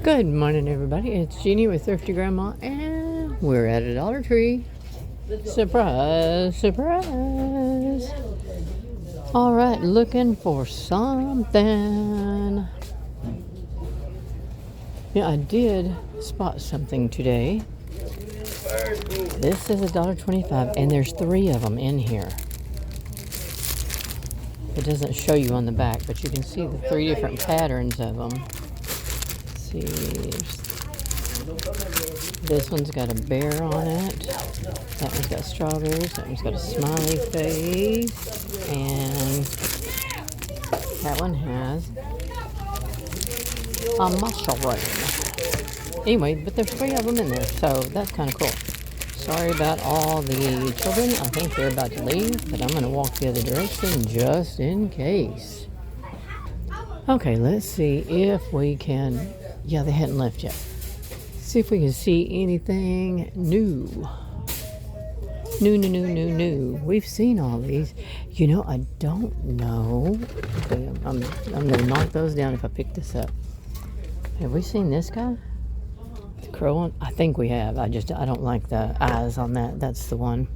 Good morning, everybody. It's Jeannie with Thrifty Grandma, and we're at a Dollar Tree. Surprise, surprise. All right, looking for something. Yeah, I did spot something today. This is $1.25, and there's 3 of them in here. It doesn't show you on the back, but you can see the 3 different patterns of them. Let's see. This one's got a bear on it. That one's got strawberries. That one's got a smiley face. And that one has a mushroom. Anyway, but there's 3 of them in there, so that's kind of cool. Sorry about all the children. I think they're about to leave, but I'm going to walk the other direction just in case. Okay, let's see if we can... Yeah, they hadn't left yet. See if we can see anything new. New. We've seen all these. You know, I don't know. Okay, I'm going to knock those down if I pick this up. Have we seen this guy? The crow one? I think we have. I don't like the eyes on that. That's the one.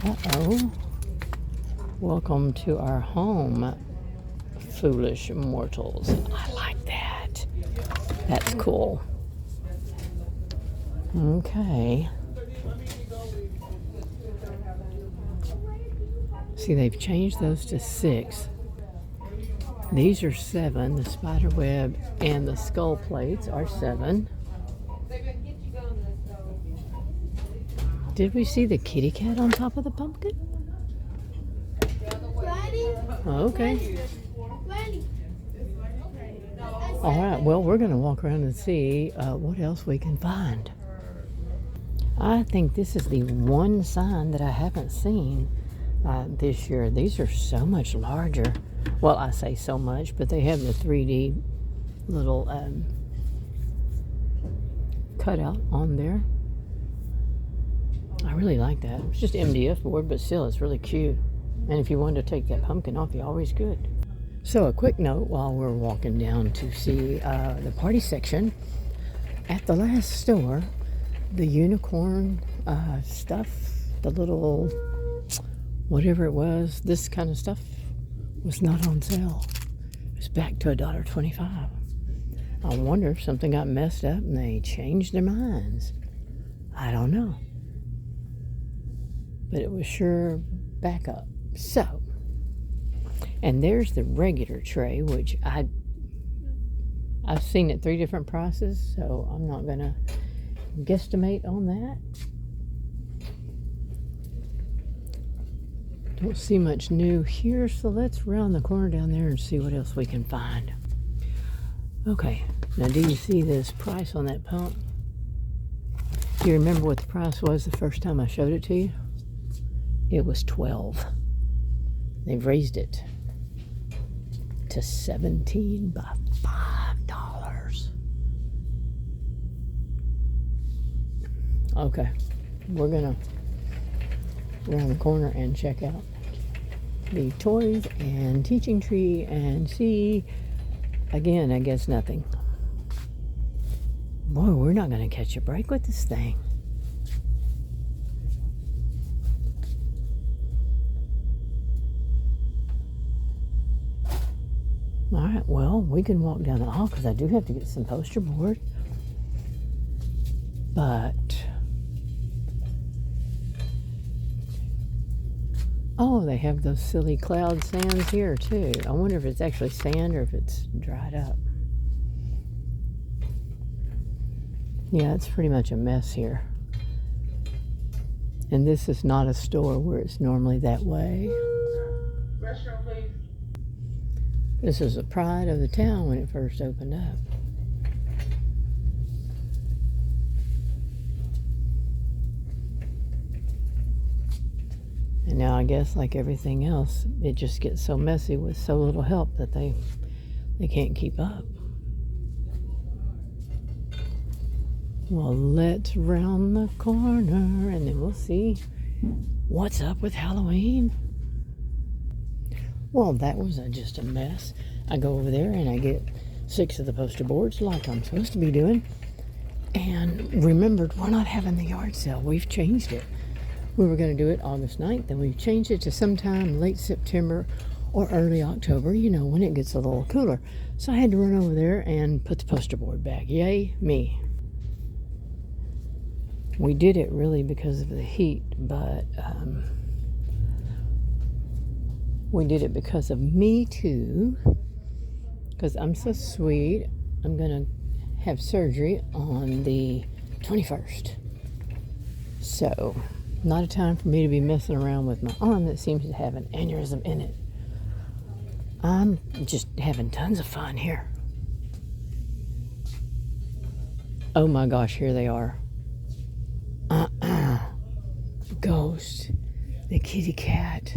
Uh-oh. Welcome to our home, foolish mortals. I like that. That's cool. Okay. See, they've changed those to 6. These are 7. The spider web and the skull plates are 7. Did we see the kitty cat on top of the pumpkin? Okay. All right, well, we're going to walk around and see what else we can find. I think this is the one sign that I haven't seen this year. These are so much larger. Well, I say so much, but they have the 3D little cutout on there. I really like that. It's just MDF board, but still, it's really cute. And if you wanted to take that pumpkin off, you always could. So a quick note while we're walking down to see the party section. At the last store, the unicorn stuff, the little whatever it was, this kind of stuff was not on sale. It was back to $1.25. I wonder if something got messed up and they changed their minds. I don't know. But it was sure back up. So, and there's the regular tray, which I've seen at 3 different prices, so I'm not going to guesstimate on that. Don't see much new here, so let's round the corner down there and see what else we can find. Okay, now do you see this price on that pump? Do you remember what the price was the first time I showed it to you? It was $12. They've raised it to $17 by $5. Okay, we're gonna around the corner and check out the toys and teaching tree and see again. I guess nothing. Boy, we're not gonna catch a break with this thing. All right, well, we can walk down the hall because I do have to get some poster board. But, oh, they have those silly cloud sands here too. I wonder if it's actually sand or if it's dried up. Yeah, it's pretty much a mess here. And this is not a store where it's normally that way. Restroom, please. This is the pride of the town when it first opened up. And now I guess like everything else, it just gets so messy with so little help that they can't keep up. Well, let's round the corner and then we'll see what's up with Halloween. Well, that was just a mess. I go over there and I get 6 of the poster boards like I'm supposed to be doing, and remembered we're not having the yard sale. We've changed it. We were going to do it August 9th, then we've changed it to sometime late September or early October, when it gets a little cooler. So I had to run over there and put the poster board back. Yay, me. We did it really because of the heat, but we did it because of me too. Because I'm so sweet. I'm going to have surgery on the 21st. So, not a time for me to be messing around with my arm that seems to have an aneurysm in it. I'm just having tons of fun here. Oh my gosh, here they are. Ghost, the kitty cat,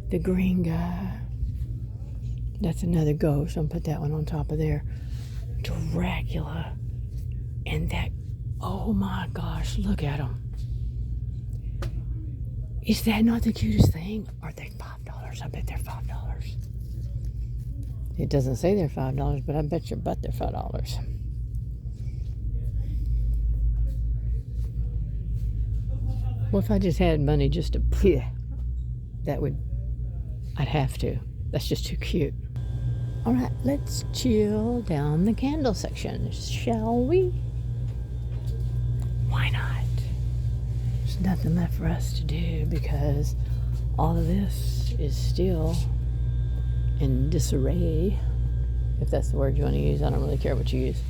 the green guy. That's another ghost. I'm gonna put that one on top of there. Dracula. And that, oh my gosh, look at them. Is that not the cutest thing? Are they $5? I bet they're $5. It doesn't say they're $5, but I bet your butt they're $5. Well, if I just had money just to, I'd have to. That's just too cute. All right, let's chill down the candle section, shall we? Why not? There's nothing left for us to do because all of this is still in disarray, if that's the word you want to use. I don't really care what you use.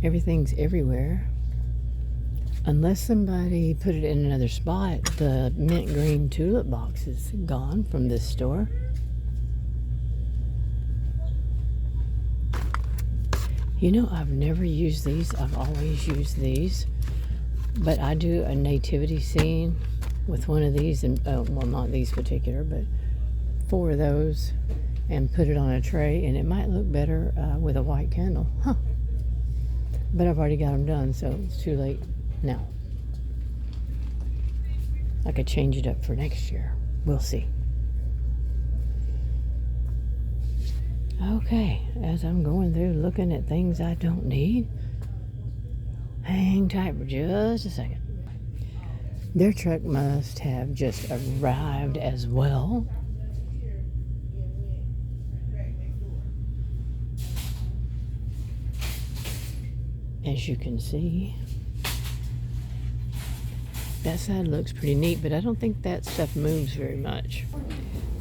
Everything's everywhere. Unless somebody put it in another spot, the mint green tulip box is gone from this store. I've never used these. I've always used these. But I do a nativity scene with one of these, and well, not these particular, but 4 of those, and put it on a tray, and it might look better with a white candle. Huh. But I've already got them done, so it's too late now. I could change it up for next year. We'll see. Okay, as I'm going through looking at things I don't need, hang tight for just a second. Their truck must have just arrived as well. As you can see, that side looks pretty neat, but I don't think that stuff moves very much.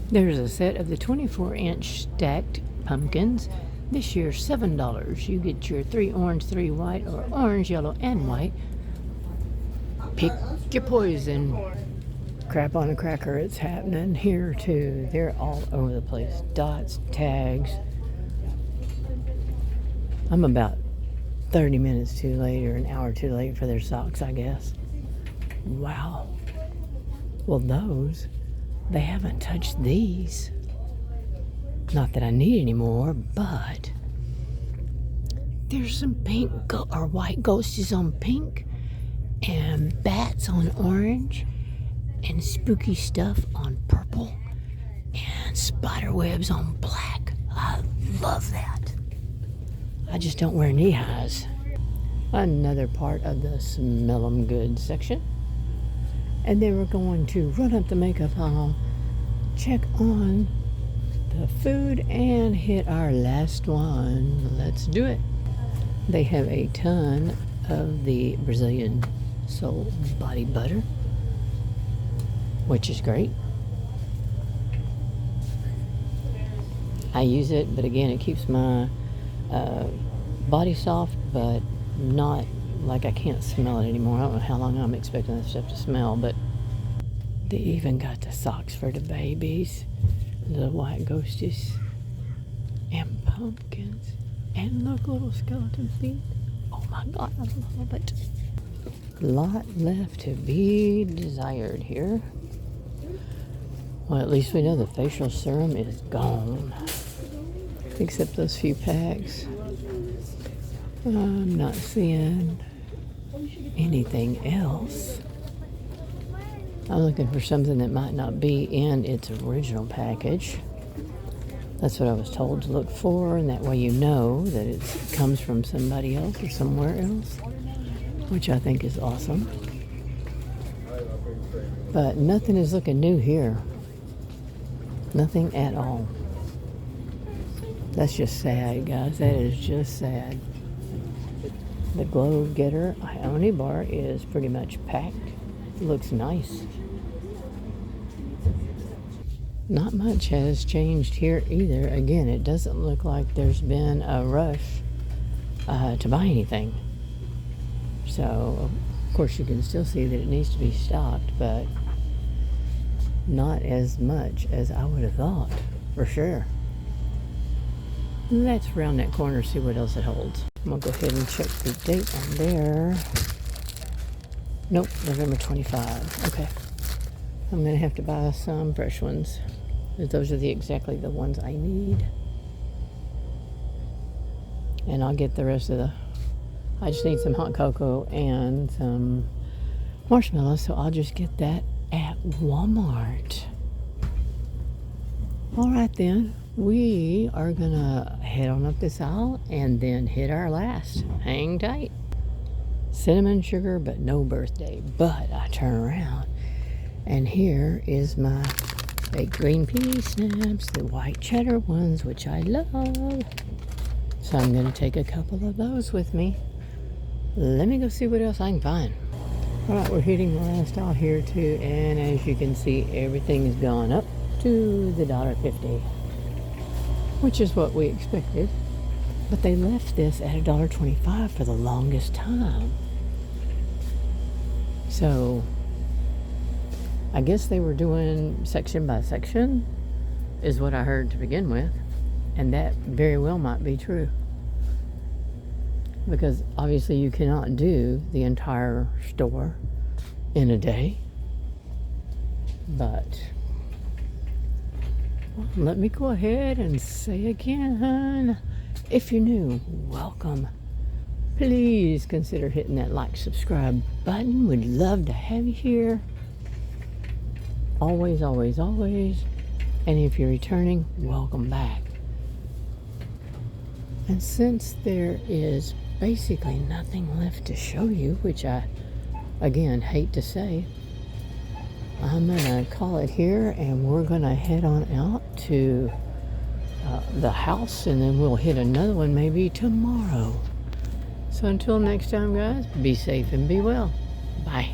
There's a set of the 24-inch stacked pumpkins. This year, $7. You get your 3 orange, 3 white, or orange, yellow, and white. Pick your poison. Crap on a cracker, it's happening here too. They're all over the place. Dots, tags. I'm about 30 minutes too late, or an hour too late for their socks, I guess. Wow. Well, those, they haven't touched these. Not that I need any more, but there's some pink or white ghosties on pink, and bats on orange, and spooky stuff on purple, and spider webs on black. I love that. I just don't wear knee highs. Another part of the smell 'em good section. And then we're going to run up the makeup aisle, check on the food, and hit our last one. Let's do it. They have a ton of the Brazilian Soul Body Butter, which is great. I use it, but again, it keeps my body soft, but not like I can't smell it anymore. I don't know how long I'm expecting this stuff to smell, but they even got the socks for the babies, the white ghosties, and pumpkins, and look, little skeleton feet. Oh my God, I love it. Lot left to be desired here. Well, at least we know the facial serum is gone, except those few packs. I'm not seeing anything else. I'm looking for something that might not be in its original package. That's what I was told to look for, and that way you know that it comes from somebody else or somewhere else, which I think is awesome. But nothing is looking new here. Nothing at all. That's just sad, guys. That is just sad. The Glow Getter Ione bar is pretty much packed. Looks nice. Not much has changed here either. Again, it doesn't look like there's been a rush to buy anything. So, of course, you can still see that it needs to be stocked, but not as much as I would have thought, for sure. Let's round that corner, see what else it holds. I'm gonna go ahead and check the date on there. Nope, November 25. Okay. I'm gonna have to buy some fresh ones. Those are exactly the ones I need. And I'll get the rest of I just need some hot cocoa and some marshmallows, so I'll just get that at Walmart. All right then, we are gonna head on up this aisle and then hit our last. Hang tight. Cinnamon sugar, but no birthday. But I turn around and here is my baked green pea snaps, the white cheddar ones, which I love. So I'm gonna take a couple of those with me. Let me go see what else I can find. All right, we're hitting the last aisle here too, and as you can see, everything has gone up to the $1.50, which is what we expected. But they left this at $1.25 for the longest time. So I guess they were doing section by section, is what I heard to begin with, and that very well might be true. Because obviously you cannot do the entire store in a day. But well, let me go ahead and say again, if you're new, welcome. Please consider hitting that like, subscribe button. We'd love to have you here. Always, always, always. And if you're returning, welcome back. And since there is basically nothing left to show you, which I, again, hate to say, I'm gonna call it here, and we're gonna head on out to the house, and then we'll hit another one maybe tomorrow. So until next time, guys, be safe and be well. Bye.